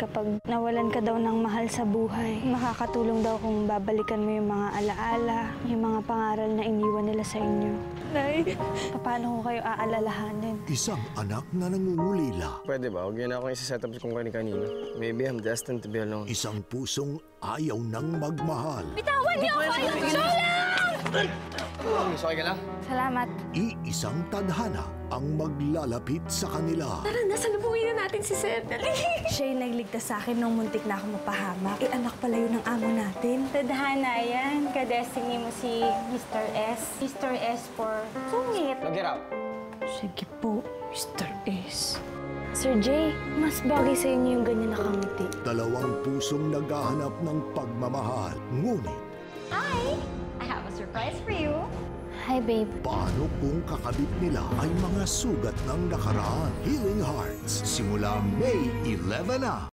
kapag nawalan ka daw ng mahal sa buhay. Makakatulong daw kung babalikan mo yung mga alaala, yung mga pangaral na iniwan nila sa inyo. Nay, paano ko kayo aalalahanin? Isang anak na nangungulila. Pwede ba? Huwag yun ako isa-set up kung kani-kanino. Maybe I'm destined to be alone. Isang pusong ayaw nang magmahal. Bitawan niyo ako! Okay ka lang? Salamat. Iisang tadhana ang maglalapit sa kanila. Tara na, salubungin na natin si Sir. Siya yung nagligtas sa akin nung muntik na ako mapahamak. Anak pala yun ng amo natin. Tadhana yan. Kadestiny mo si Mr. S. Mr. S for sungit. Now get out. Sige po, Mr. S. Sir Jay, mas bagay sa inyo yung ganyan na kangiti. Dalawang pusong naghahanap ng pagmamahal. Ngunit, Hi! I have a surprise for you. Hi, babe. paano kung kakabit nila ay mga sugat ng nakaraan? Healing Hearts, simula May 11 na.